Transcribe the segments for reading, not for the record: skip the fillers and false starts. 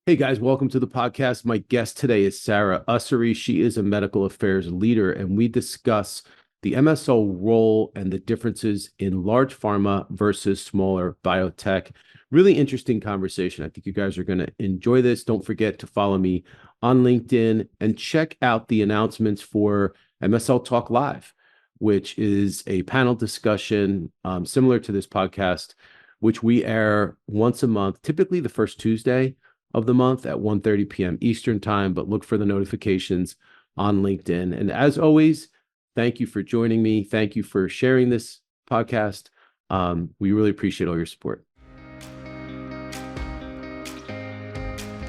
Hey guys, welcome to the podcast. My guest today is Sarah Ussery. She is a medical affairs leader, and we discuss the MSL role and the differences in large pharma versus smaller biotech. Really interesting conversation. I think you guys are going to enjoy this. Don't forget to follow me on LinkedIn and check out the announcements for MSL Talk Live, which is a panel discussion similar to this podcast, which we air once a month, typically the first Tuesday of the month at 1:30 p.m. Eastern time, but look for the notifications on LinkedIn. And as always, thank you for joining me. Thank you for sharing this podcast. We really appreciate all your support.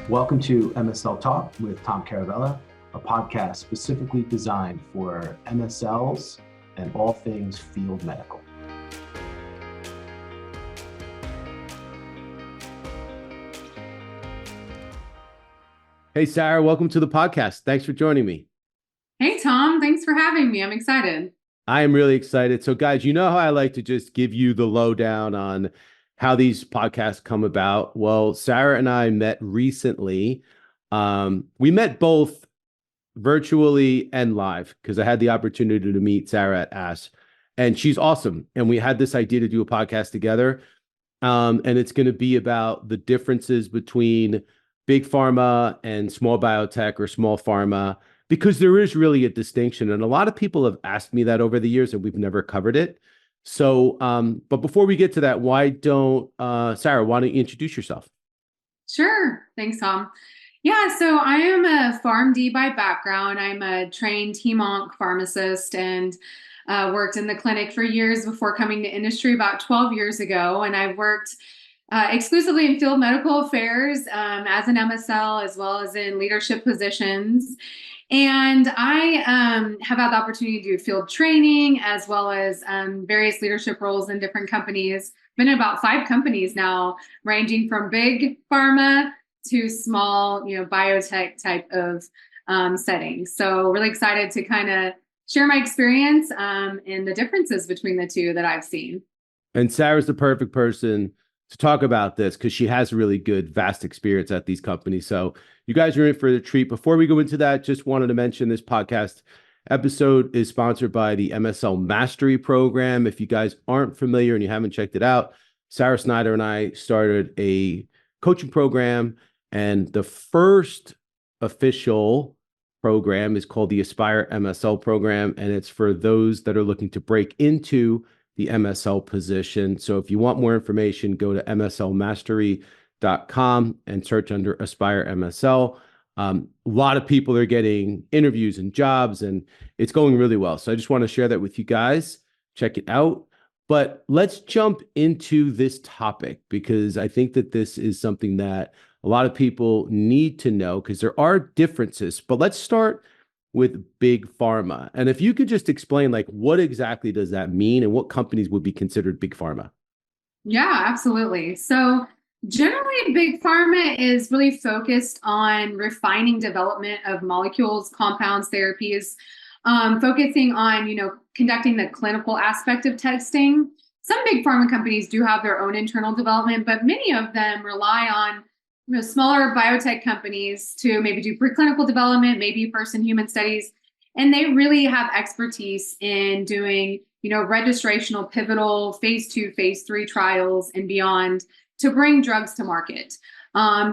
Welcome to MSL Talk with Tom Caravela, a podcast specifically designed for MSLs and all things field medical. Hey, Sarah, welcome to the podcast. Thanks for joining me. Hey, Tom. Thanks for having me. I'm excited. I am really excited. So, guys, you know how I like to just give you the lowdown on how these podcasts come about. Well, Sarah and I met recently. We met both virtually and live because I had the opportunity to meet Sarah at ASH, and she's awesome. And we had this idea to do a podcast together. And it's going to be about the differences between big pharma and small biotech or small pharma, because there is really a distinction. And a lot of people have asked me that over the years and we've never covered it. So, but before we get to that, Sarah, why don't you introduce yourself? Sure. Thanks, Tom. Yeah, so I am a PharmD by background. I'm a trained hem-onc pharmacist and worked in the clinic for years before coming to industry about 12 years ago. And I've worked exclusively in field medical affairs as an MSL, as well as in leadership positions. And I have had the opportunity to do field training as well as various leadership roles in different companies. Been in about 5 companies now, ranging from big pharma to small, biotech type of settings. So really excited to kind of share my experience and the differences between the two that I've seen. And Sarah's the perfect person to talk about this because she has really good, vast experience at these companies. So you guys are in for the treat. Before we go into that, just wanted to mention this podcast episode is sponsored by the MSL Mastery Program. If you guys aren't familiar and you haven't checked it out, Sarah Snyder and I started a coaching program, and the first official program is called the Aspire MSL program, and it's for those that are looking to break into the MSL position. So if you want more information, go to mslmastery.com and search under Aspire MSL. A lot of people are getting interviews and jobs, and it's going really well. So I just want to share that with you guys. Check it out. But let's jump into this topic because I think that this is something that a lot of people need to know because there are differences. But let's start with big pharma. And if you could just explain, like, what exactly does that mean and what companies would be considered big pharma? Yeah, absolutely. So generally, big pharma is really focused on refining development of molecules, compounds, therapies, focusing on, conducting the clinical aspect of testing. Some big pharma companies do have their own internal development, but many of them rely on smaller biotech companies to maybe do preclinical development, maybe first in human studies. And they really have expertise in doing, registrational, pivotal, phase 2, phase 3 trials and beyond to bring drugs to market.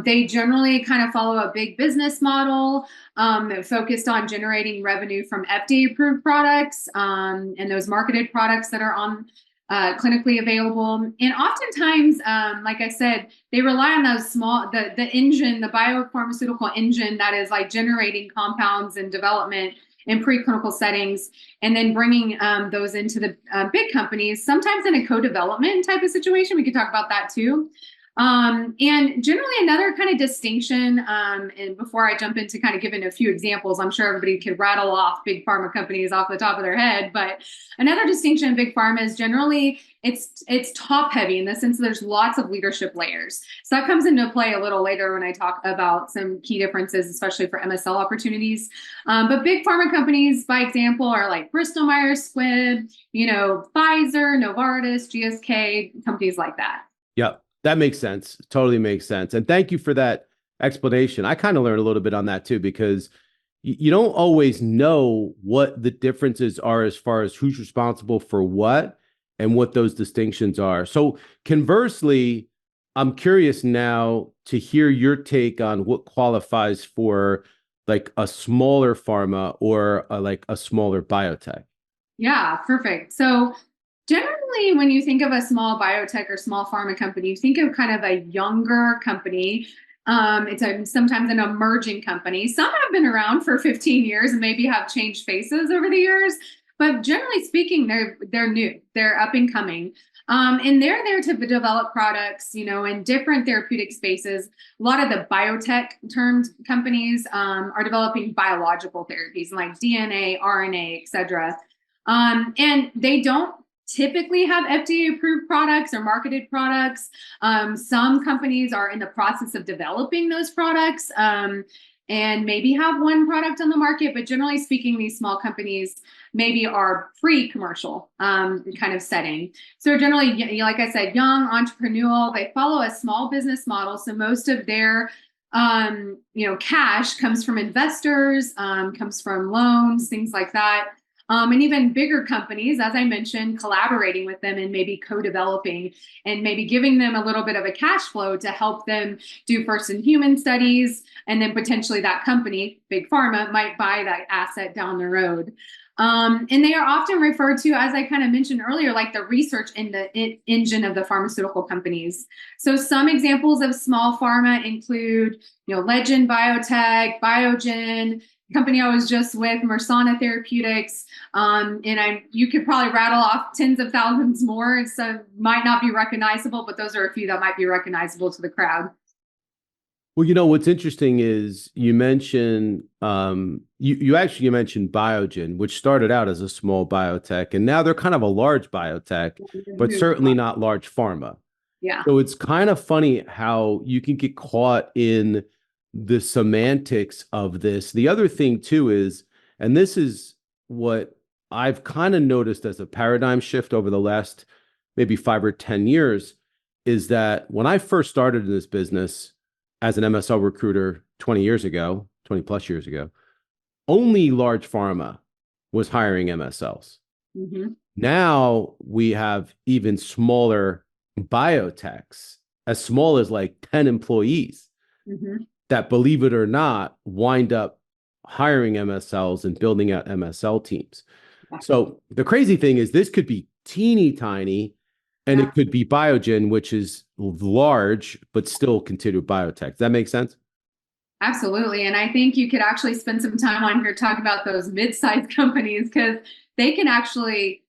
They generally kind of follow a big business model focused on generating revenue from FDA-approved products and those marketed products that are on clinically available. And oftentimes, like I said, they rely on those the engine, the biopharmaceutical engine that is like generating compounds and development in preclinical settings, and then bringing those into the big companies, sometimes in a co-development type of situation. We could talk about that too. And generally another kind of distinction, and before I jump into kind of giving a few examples, I'm sure everybody could rattle off big pharma companies off the top of their head, but another distinction in big pharma is generally it's top heavy in the sense that there's lots of leadership layers. So that comes into play a little later when I talk about some key differences, especially for MSL opportunities. But big pharma companies, by example, are like Bristol Myers Squibb, Pfizer, Novartis, GSK, companies like that. Yep. That makes sense. Totally makes sense. And thank you for that explanation. I kind of learned a little bit on that too, because you don't always know what the differences are as far as who's responsible for what and what those distinctions are. So conversely, I'm curious now to hear your take on what qualifies for like a smaller pharma or like a smaller biotech. Yeah, perfect. So generally, when you think of a small biotech or small pharma company, you think of kind of a younger company. Sometimes an emerging company. Some have been around for 15 years and maybe have changed faces over the years, but generally speaking, they're new, they're up and coming. And they're there to develop products, in different therapeutic spaces. A lot of the biotech termed companies are developing biological therapies like DNA, RNA, et cetera. And they don't typically have FDA approved products or marketed products. Some companies are in the process of developing those products and maybe have one product on the market, but generally speaking, these small companies maybe are pre-commercial kind of setting. So generally, like I said, young, entrepreneurial, they follow a small business model. So most of their cash comes from investors, comes from loans, things like that. And even bigger companies, as I mentioned, collaborating with them and maybe co-developing and maybe giving them a little bit of a cash flow to help them do first in human studies. And then potentially that company, big pharma, might buy that asset down the road. And they are often referred to, as I kind of mentioned earlier, like the research in the engine of the pharmaceutical companies. So some examples of small pharma include, Legend Biotech, Biogen, company I was just with, Mersana Therapeutics, you could probably rattle off tens of thousands more. So might not be recognizable, but those are a few that might be recognizable to the crowd. Well, what's interesting is you mentioned you mentioned Biogen, which started out as a small biotech, and now they're kind of a large biotech, but certainly not large pharma. Yeah. So it's kind of funny how you can get caught in the semantics of this. The other thing too is, and this is what I've kind of noticed as a paradigm shift over the last maybe 5 or 10 years, is that when I first started in this business as an MSL recruiter 20 years ago, 20 plus years ago, only large pharma was hiring MSLs. Mm-hmm. Now we have even smaller biotechs, as small as like 10 employees. Mm-hmm. That, believe it or not, wind up hiring MSLs and building out MSL teams. So the crazy thing is this could be teeny tiny, and it could be Biogen, which is large, but still considered biotech. Does that make sense? Absolutely. And I think you could actually spend some time on here talking about those mid-sized companies, because they can actually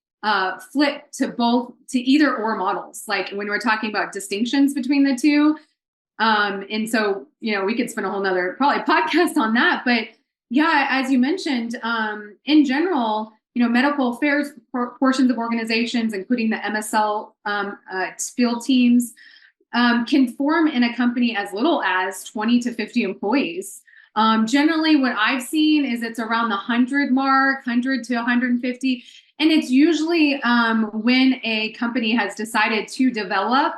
flip to either or models. Like when we're talking about distinctions between the two, and so, we could spend a whole nother probably podcast on that. But yeah, as you mentioned, in general, medical affairs portions of organizations, including the MSL field teams, can form in a company as little as 20 to 50 employees. Generally, what I've seen is it's around the 100 mark, 100 to 150. And it's usually when a company has decided to develop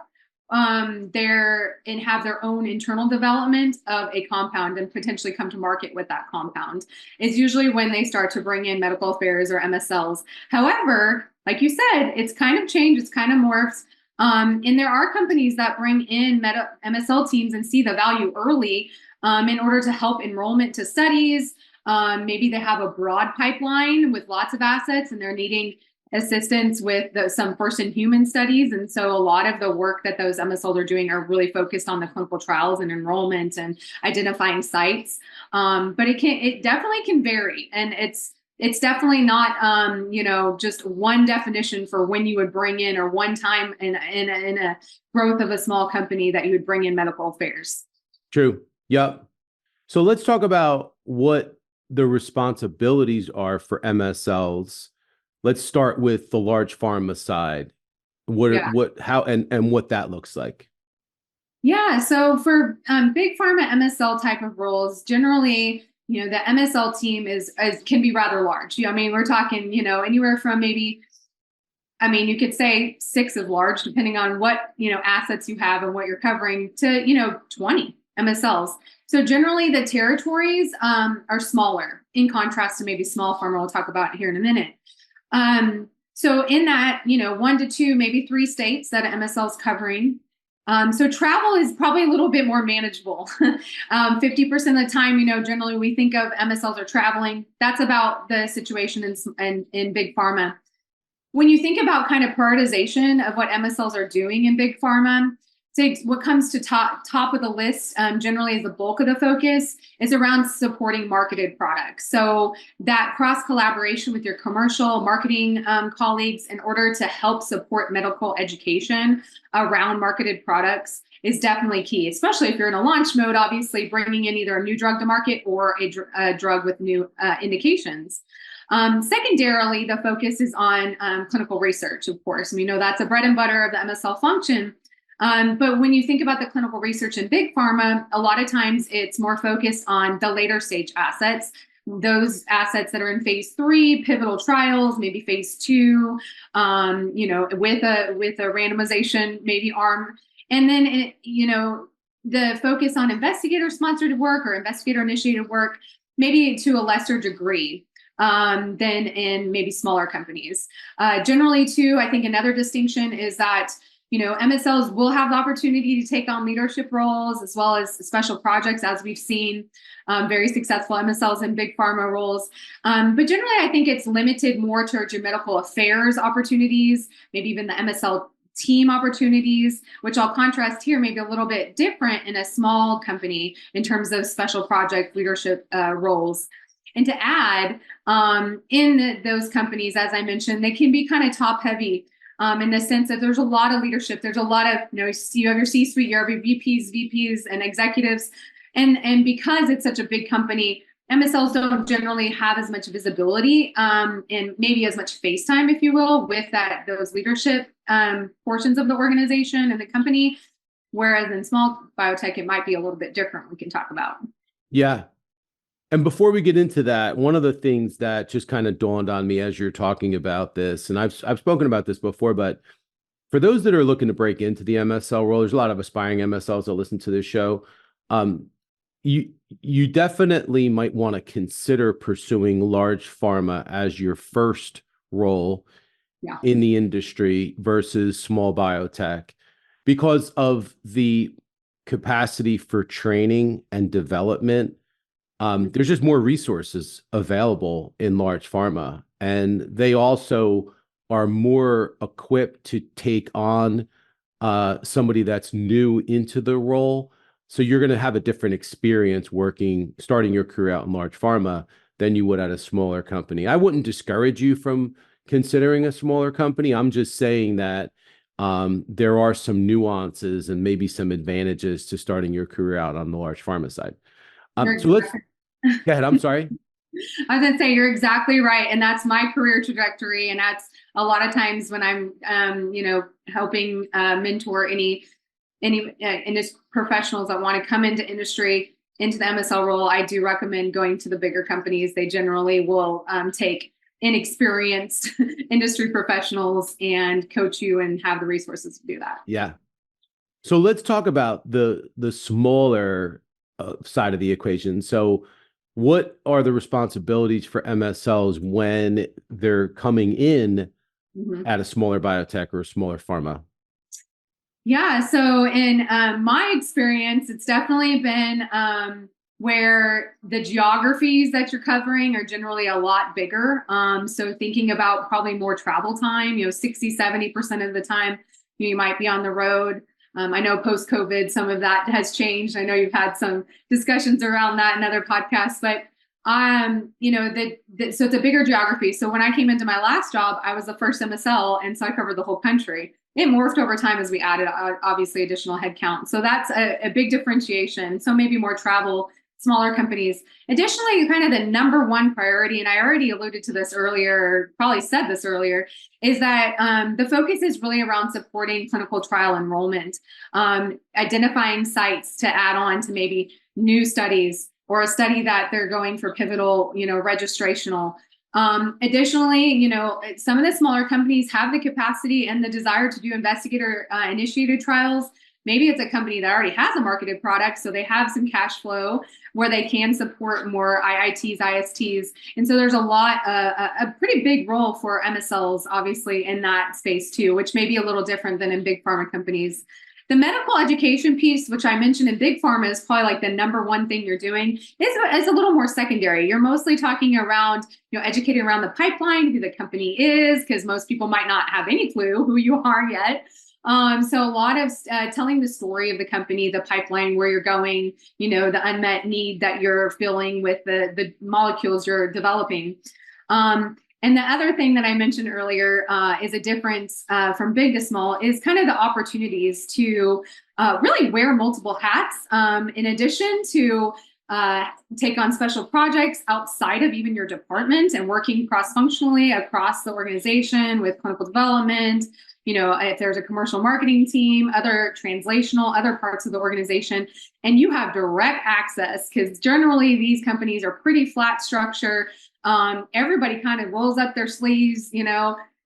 and have their own internal development of a compound and potentially come to market with that compound. It's usually when they start to bring in medical affairs or MSLs. However, like you said, it's kind of changed, it's kind of morphed. And there are companies that bring in MSL teams and see the value early in order to help enrollment to studies. Maybe they have a broad pipeline with lots of assets and they're needing assistance with some first-in-human studies. And so a lot of the work that those MSLs are doing are really focused on the clinical trials and enrollment and identifying sites. But it definitely can vary. And it's definitely not, just one definition for when you would bring in, or one time in a growth of a small company that you would bring in medical affairs. True. Yep. So let's talk about what the responsibilities are for MSLs. Let's start with the large pharma side. How what that looks like. Yeah. So for big pharma MSL type of roles, generally, the MSL team can be rather large. I mean, we're talking, anywhere from maybe, you could say 6 is large, depending on what, assets you have and what you're covering, to, 20 MSLs. So generally the territories are smaller in contrast to maybe small pharma we'll talk about here in a minute. So in that, 1 to 2, maybe 3 states that MSL is covering. So travel is probably a little bit more manageable. 50% of the time, generally we think of MSLs are traveling. That's about the situation in big pharma. When you think about kind of prioritization of what MSLs are doing in big pharma, what comes to top of the list generally is the bulk of the focus is around supporting marketed products. So that cross collaboration with your commercial marketing colleagues in order to help support medical education around marketed products is definitely key, especially if you're in a launch mode, obviously bringing in either a new drug to market or a drug with new indications. Secondarily, the focus is on clinical research, of course. We know that's a bread and butter of the MSL function. But when you think about the clinical research in big pharma, a lot of times it's more focused on the later stage assets, those assets that are in phase 3, pivotal trials, maybe phase 2, with a randomization, maybe arm. And then, the focus on investigator-sponsored work or investigator-initiated work, maybe to a lesser degree than in maybe smaller companies. Generally, too, I think another distinction is that MSLs will have the opportunity to take on leadership roles as well as special projects, as we've seen very successful MSLs in big pharma roles. But generally, I think it's limited more towards your medical affairs opportunities, maybe even the MSL team opportunities, which I'll contrast here, maybe a little bit different in a small company in terms of special project leadership roles. And to add, in those companies, as I mentioned, they can be kind of top heavy. In the sense that there's a lot of leadership, there's a lot of, you have your C-suite, you have your VPs, and executives. And because it's such a big company, MSLs don't generally have as much visibility and maybe as much face time, if you will, with those leadership portions of the organization and the company. Whereas in small biotech, it might be a little bit different. We can talk about. Yeah. And before we get into that, one of the things that just kind of dawned on me as you're talking about this, and I've spoken about this before, but for those that are looking to break into the MSL role, there's a lot of aspiring MSLs that listen to this show. You definitely might want to consider pursuing large pharma as your first role in the industry versus small biotech because of the capacity for training and development. There's just more resources available in large pharma, and they also are more equipped to take on somebody that's new into the role. So you're going to have a different experience starting your career out in large pharma than you would at a smaller company. I wouldn't discourage you from considering a smaller company. I'm just saying that there are some nuances and maybe some advantages to starting your career out on the large pharma side. So let's go ahead. I'm sorry. I was going to say, you're exactly right. And that's my career trajectory. And that's a lot of times when I'm, helping mentor any industry professionals that want to come into industry, into the MSL role, I do recommend going to the bigger companies. They generally will take inexperienced industry professionals and coach you and have the resources to do that. Yeah. So let's talk about the smaller side of the equation. So what are the responsibilities for MSLs when they're coming in at a smaller biotech or a smaller pharma? Yeah, so in my experience, it's definitely been where the geographies that you're covering are generally a lot bigger. So thinking about probably more travel time, 60-70% of the time you might be on the road. I know post-COVID, some of that has changed. I know you've had some discussions around that in other podcasts, but so it's a bigger geography. So when I came into my last job, I was the first MSL, and so I covered the whole country. It morphed over time as we added, obviously, additional headcount. So that's a big differentiation. So maybe more travel, smaller companies. Additionally, kind of the number one priority, and I already alluded to this earlier, probably said this earlier, is that the focus is really around supporting clinical trial enrollment, identifying sites to add on to maybe new studies or a study that they're going for pivotal, registrational. Additionally, some of the smaller companies have the capacity and the desire to do investigator initiated trials, maybe it's a company that already has a marketed product, so they have some cash flow where they can support more IITs, ISTs. And so there's a pretty big role for MSLs, obviously, in that space too, which may be a little different than in big pharma companies. The medical education piece, which I mentioned in big pharma, is probably like the number one thing you're doing. Is a little more secondary. You're mostly talking around, educating around the pipeline, who the company is, because most people might not have any clue who you are yet. So a lot of telling the story of the company, the pipeline, where you're going, the unmet need that you're filling with the molecules you're developing. And the other thing that I mentioned earlier is a difference from big to small is kind of the opportunities to really wear multiple hats, in addition to take on special projects outside of even your department and working cross-functionally across the organization with clinical development, if there's a commercial marketing team, other translational, other parts of the organization, and you have direct access, because generally these companies are pretty flat structure. Everybody kind of rolls up their sleeves,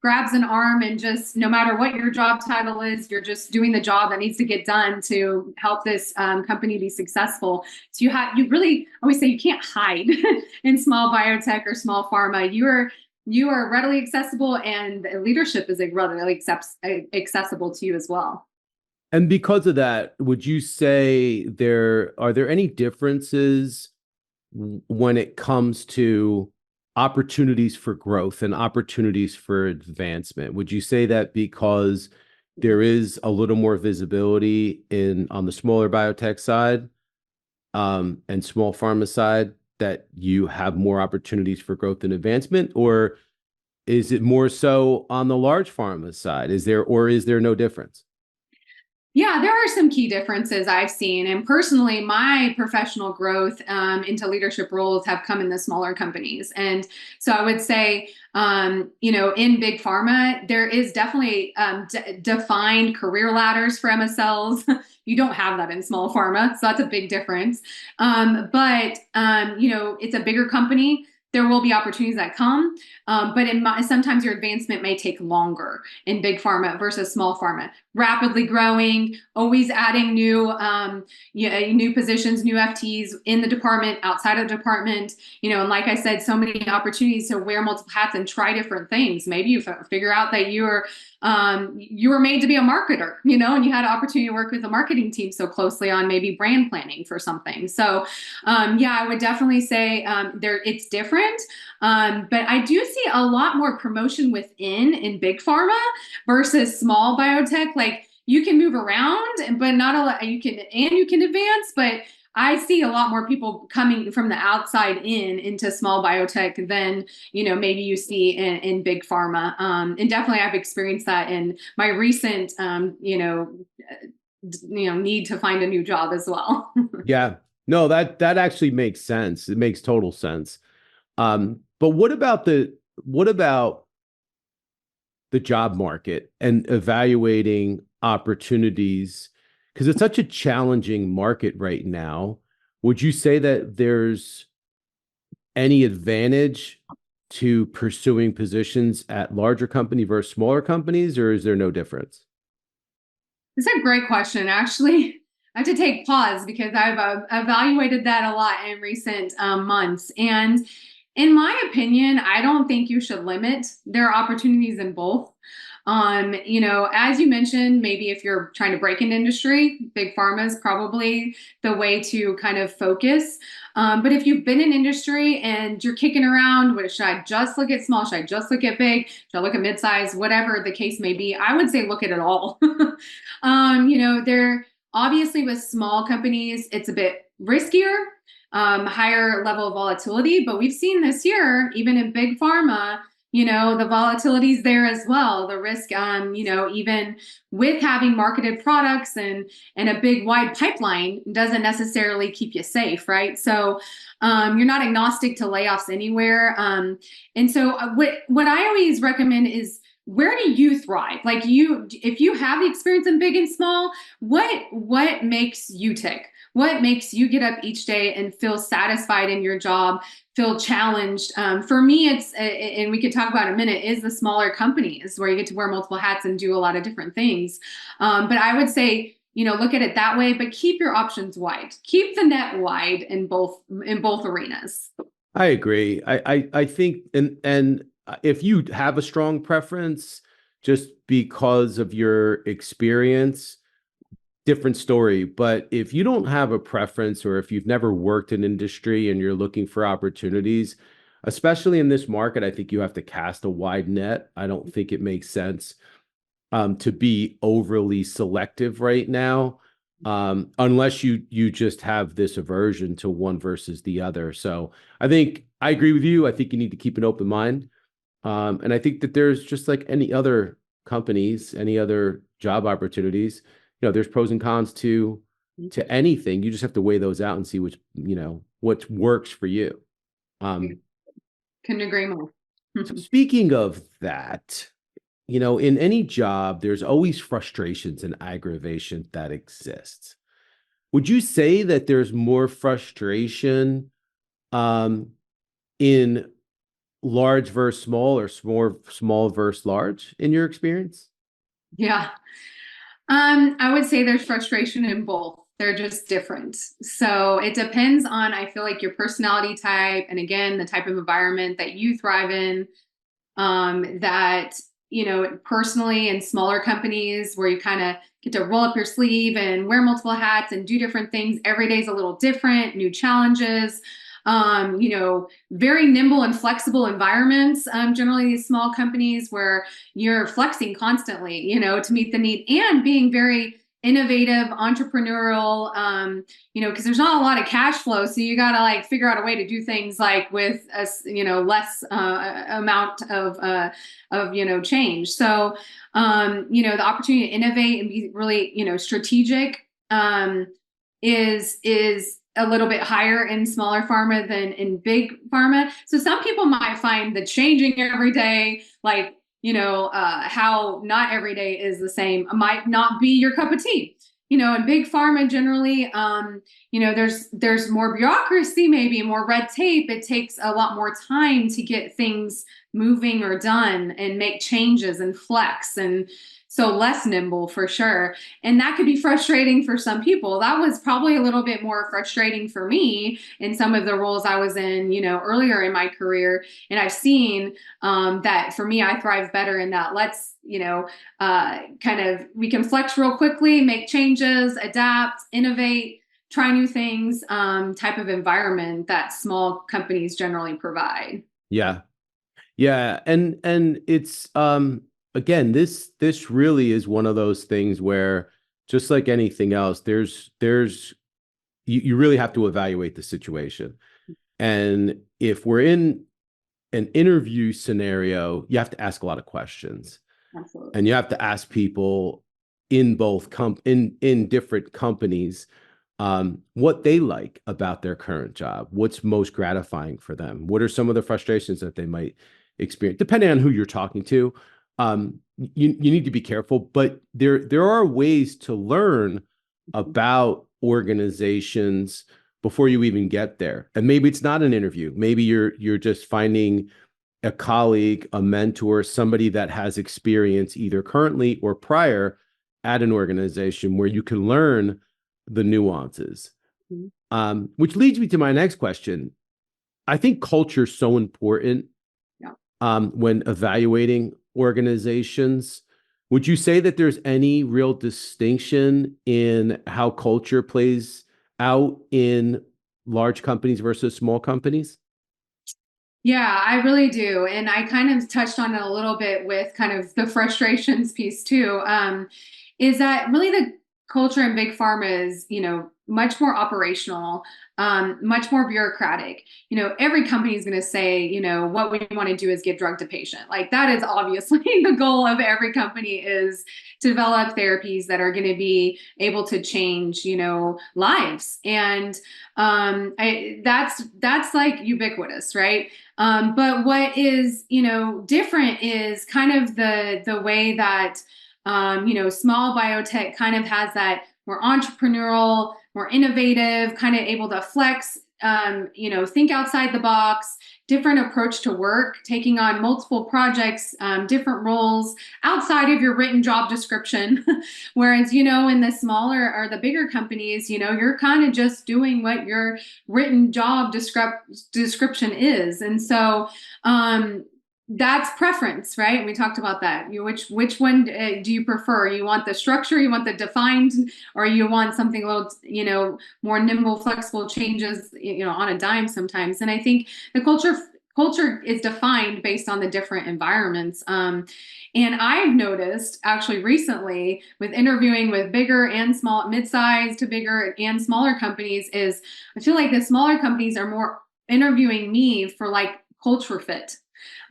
grabs an arm, and just, no matter what your job title is, you're just doing the job that needs to get done to help this company be successful. So you really always say you can't hide in small biotech or small pharma. You are readily accessible, and leadership is readily accessible to you as well. And because of that, would you say are there any differences when it comes to opportunities for growth and opportunities for advancement? Would you say that because there is a little more visibility on the smaller biotech side, and small pharma side, that you have more opportunities for growth and advancement, or is it more so on the large pharma side? Is there no difference? Yeah, there are some key differences I've seen. And personally, my professional growth into leadership roles have come in the smaller companies. And so I would say, in big pharma, there is definitely defined career ladders for MSLs. You don't have that in small pharma. So that's a big difference. But it's a bigger company. There will be opportunities that come, but sometimes your advancement may take longer in big pharma versus small pharma. Rapidly growing, always adding new positions, new FTs in the department, outside of the department. And like I said, so many opportunities to wear multiple hats and try different things. Maybe you figure out that you were made to be a marketer, and you had an opportunity to work with a marketing team so closely on maybe brand planning for something. So, I would definitely say it's different. But I do see a lot more promotion in big pharma versus small biotech. Like, you can move around, but not a lot. You can advance, but I see a lot more people coming from the outside into small biotech than, maybe you see in big pharma. And definitely I've experienced that in my recent, need to find a new job as well. Yeah, no, that actually makes sense. It makes total sense. But what about the job market and evaluating opportunities? Because it's such a challenging market right now. Would you say that there's any advantage to pursuing positions at larger company versus smaller companies, or is there no difference? It's a great question. Actually, I have to take pause because I've evaluated that a lot in recent months. And in my opinion, I don't think you should limit. There are opportunities in both. As you mentioned, maybe if you're trying to break an industry, big pharma is probably the way to kind of focus. But if you've been in industry and you're kicking around, should I just look at small? Should I just look at big? Should I look at mid-size? Whatever the case may be, I would say look at it all. They're obviously, with small companies, it's a bit riskier, higher level of volatility. But we've seen this year, even in big pharma, the volatility is there as well. The risk, even with having marketed products and a big wide pipeline, doesn't necessarily keep you safe, right? So you're not agnostic to layoffs anywhere. And so what I always recommend is, where do you thrive? Like, if you have the experience in big and small, what makes you tick? What makes you get up each day and feel satisfied in your job, feel challenged? For me, and we could talk about in a minute, is the smaller companies where you get to wear multiple hats and do a lot of different things. But I would say look at it that way, but keep your options wide. Keep the net wide in both arenas. I agree. I think and if you have a strong preference just because of your experience, different story. But if you don't have a preference or if you've never worked in industry and you're looking for opportunities, especially in this market, I think you have to cast a wide net. I don't think it makes sense to be overly selective right now, unless you just have this aversion to one versus the other. So I think I agree with you. I think you need to keep an open mind. And I think that there's just like any other companies, any other job opportunities, there's pros and cons to anything. You just have to weigh those out and see what works for you. Couldn't agree more. So speaking of that, in any job, there's always frustrations and aggravation that exists. Would you say that there's more frustration in large versus small or small versus large in your experience? Yeah. I would say there's frustration in both. They're just different. So it depends on, I feel like, your personality type, and again, the type of environment that you thrive in. That, personally in smaller companies where you kind of get to roll up your sleeve and wear multiple hats and do different things. Every day is a little different, new challenges. Very nimble and flexible environments. Generally these small companies where you're flexing constantly, to meet the need, and being very innovative, entrepreneurial, because there's not a lot of cash flow. So you got to like figure out a way to do things like with a, less amount of change. So, the opportunity to innovate and be really, strategic, is a little bit higher in smaller pharma than in big pharma. So some people might find the changing every day, like, how not every day is the same, might not be your cup of tea. In big pharma generally, there's more bureaucracy, maybe more red tape. It takes a lot more time to get things moving or done and make changes and flex, and so less nimble for sure. And that could be frustrating for some people. That was probably a little bit more frustrating for me in some of the roles I was in, earlier in my career. And I've seen that for me, I thrive better in that. Let's, we can flex real quickly, make changes, adapt, innovate, try new things, type of environment that small companies generally provide. Yeah. Yeah. And it's, again, this really is one of those things where, just like anything else, you really have to evaluate the situation. And if we're in an interview scenario, you have to ask a lot of questions. Absolutely. And you have to ask people in both in different companies, what they like about their current job, what's most gratifying for them, what are some of the frustrations that they might experience, depending on who you're talking to. You need to be careful, but there are ways to learn about organizations before you even get there. And maybe it's not an interview. Maybe you're just finding a colleague, a mentor, somebody that has experience either currently or prior at an organization where you can learn the nuances. Mm-hmm. Which leads me to my next question. I think culture is so important. Yeah. When evaluating organizations. Would you say that there's any real distinction in how culture plays out in large companies versus small companies? Yeah, I really do. And I kind of touched on it a little bit with kind of the frustrations piece too, is that really the culture in big pharma is, much more operational, much more bureaucratic. Every company is going to say, what we want to do is get drug to patient. Like that is obviously the goal of every company, is to develop therapies that are going to be able to change, lives. And that's like ubiquitous, right? But what is, different is kind of the way that, small biotech kind of has that more entrepreneurial, more innovative, kind of able to flex, think outside the box, different approach to work, taking on multiple projects, different roles outside of your written job description. Whereas, in the smaller or the bigger companies, you're kind of just doing what your written job description is. And so, that's preference, right? And we talked about that. Which one do you prefer? You want the structure, you want the defined, or you want something a little, more nimble, flexible changes, on a dime sometimes. And I think the culture is defined based on the different environments. And I've noticed actually recently with interviewing with bigger and small, mid-sized to bigger and smaller companies, is I feel like the smaller companies are more interviewing me for like culture fit,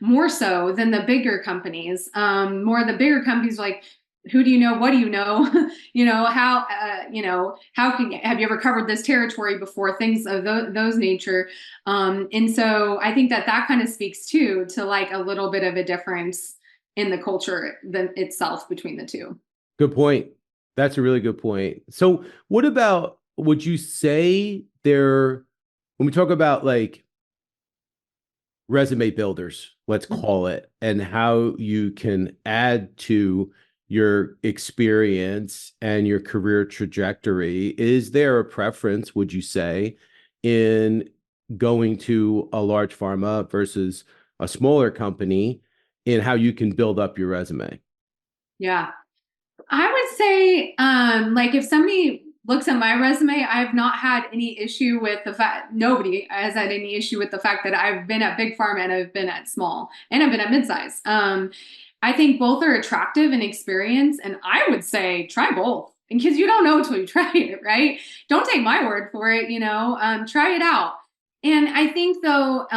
more so than the bigger companies. More of the bigger companies like, who do you know? What do you know? How, have you ever covered this territory before? Things of those nature. And so I think that kind of speaks to like a little bit of a difference in the culture itself between the two. Good point. That's a really good point. So what about, would you say when we talk about like resume builders, let's call it, and how you can add to your experience and your career trajectory, is there a preference, would you say, in going to a large pharma versus a smaller company in how you can build up your resume? Yeah. I would say, like if somebody looks at my resume, I've not had any issue with the fact, nobody has had any issue with the fact that I've been at big pharma and I've been at small and I've been at midsize. I think both are attractive in experience, and I would say try both because you don't know until you try it, right? Don't take my word for it, try it out. And I think though,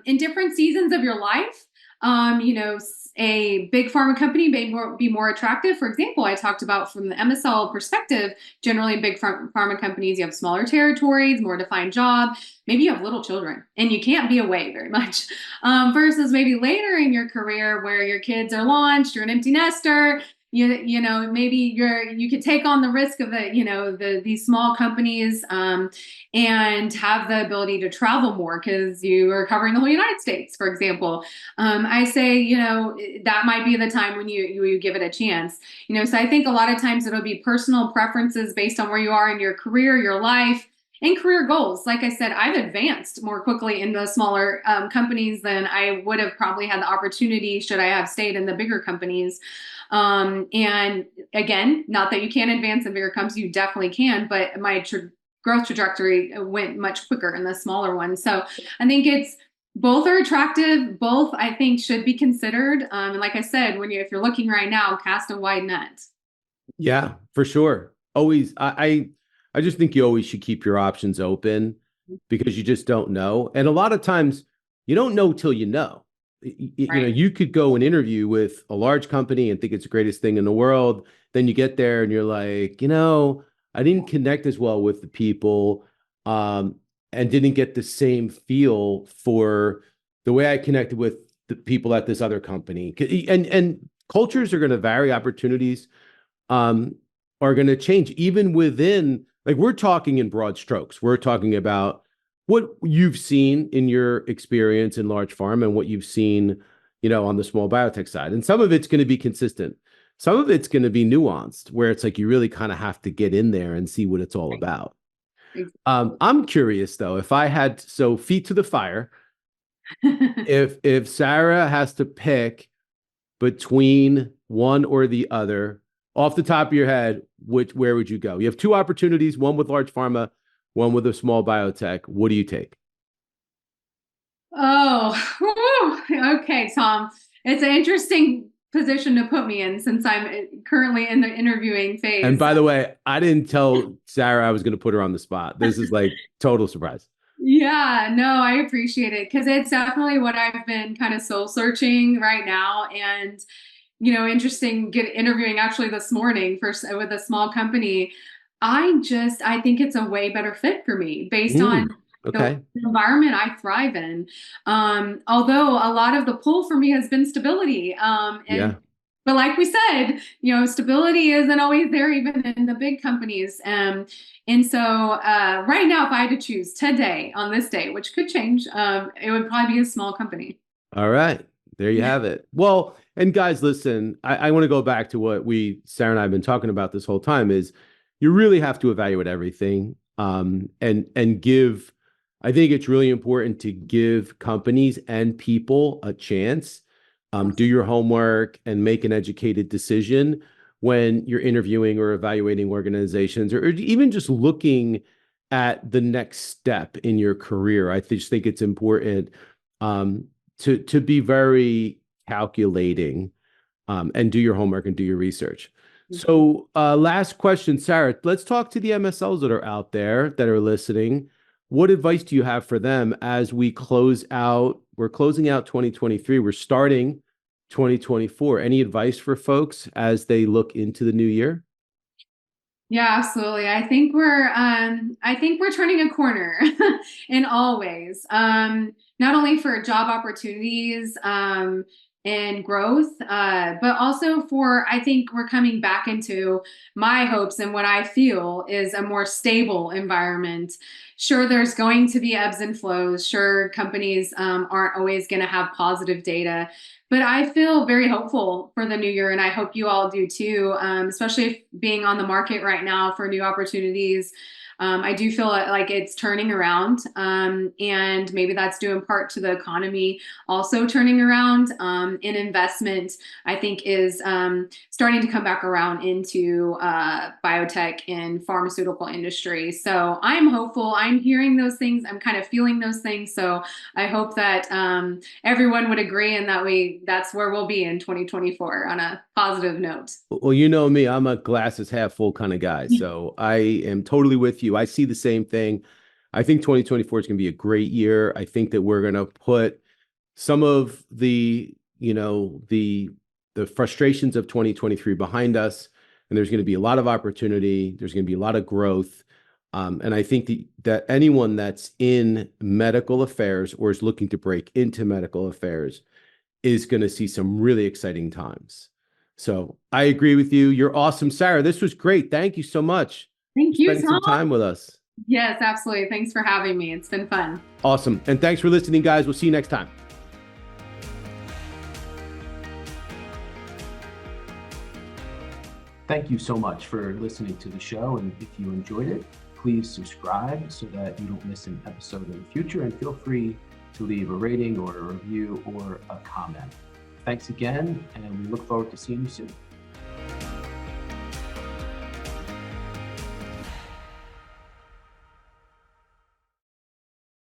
in different seasons of your life, a big pharma company may be more attractive. For example, I talked about from the MSL perspective, generally big pharma companies, you have smaller territories, more defined job. Maybe you have little children and you can't be away very much, versus maybe later in your career where your kids are launched, you're an empty nester. Maybe you could take on the risk of these small companies, and have the ability to travel more because you are covering the whole United States, for example. I say, that might be the time when you give it a chance. So I think a lot of times it'll be personal preferences based on where you are in your career, your life, and career goals. Like I said, I've advanced more quickly in the smaller companies than I would have probably had the opportunity should I have stayed in the bigger companies. And again, not that you can't advance in bigger companies, you definitely can, but my growth trajectory went much quicker in the smaller one. So I think both are attractive. Both I think should be considered. And like I said, if you're looking right now, cast a wide net. Yeah, for sure. Always. I just think you always should keep your options open because you just don't know. And a lot of times you don't know till you know. Right. You could go and interview with a large company and think it's the greatest thing in the world. Then you get there and you're like, I didn't connect as well with the people, and didn't get the same feel for the way I connected with the people at this other company. And cultures are going to vary, opportunities are going to change, even within, like, we're talking in broad strokes. We're talking about what you've seen in your experience in large pharma and what you've seen, on the small biotech side. And some of it's going to be consistent. Some of it's going to be nuanced, where it's like you really kind of have to get in there and see what it's all about. I'm curious though, if I had, so feet to the fire, if Sarah has to pick between one or the other, off the top of your head, where would you go? You have two opportunities, one with large pharma, one with a small biotech. What do you take? Oh, okay, Tom. It's an interesting position to put me in since I'm currently in the interviewing And phase. by the way, I didn't tell Sarah I was going to put her on the spot. This is like total surprise. Yeah, no, I appreciate it because it's definitely what I've been kind of soul searching right now. And, interesting interviewing actually this morning with a small company. I think it's a way better fit for me based on the Okay. environment I thrive in. Although a lot of the pull for me has been stability. And Yeah. but like we said, stability isn't always there even in the big companies. And so right now, if I had to choose today on this day, which could change, it would probably be a small company. All right. There you have it. Well, and guys, listen, I want to go back to what Sarah and I have been talking about this whole time is you really have to evaluate everything. And give, I think it's really important to give companies and people a chance. Do your homework and make an educated decision when you're interviewing or evaluating organizations, or even just looking at the next step in your career. I just think it's important to be very calculating and do your homework and do your research. So last question, Sarah, let's talk to the MSLs that are out there that are listening. What advice do you have for them as we close out? We're closing out 2023. We're starting 2024. Any advice for folks as they look into the new year? Yeah, absolutely. I think we're turning a corner in all ways. Not only for job opportunities and growth, but also I think we're coming back into my hopes and what I feel is a more stable environment. Sure, there's going to be ebbs and flows. Sure, companies aren't always going to have positive data. But I feel very hopeful for the new year, and I hope you all do too, especially being on the market right now for new opportunities. I do feel like it's turning around, and maybe that's due in part to the economy also turning around. And investment, I think, is starting to come back around into biotech and pharmaceutical industry. So I'm hopeful. I'm hearing those things. I'm kind of feeling those things. So I hope that everyone would agree and that's where we'll be in 2024 on a positive note. Well, you know me, I'm a glasses half full kind of guy. So I am totally with you. I see the same thing. I think 2024 is going to be a great year. I think that we're going to put some of the, the frustrations of 2023 behind us, and there's going to be a lot of opportunity. There's going to be a lot of growth. And I think that anyone that's in medical affairs or is looking to break into medical affairs is going to see some really exciting times. So I agree with you. You're awesome, Sarah. This was great. Thank you so much Thank for you, spending some Tom. time with us. Yes, absolutely. Thanks for having me. It's been fun. Awesome. And thanks for listening, guys. We'll see you next time. Thank you so much for listening to the show. And if you enjoyed it, please subscribe so that you don't miss an episode in the future. And feel free to leave a rating or a review or a comment. Thanks again, and we look forward to seeing you soon.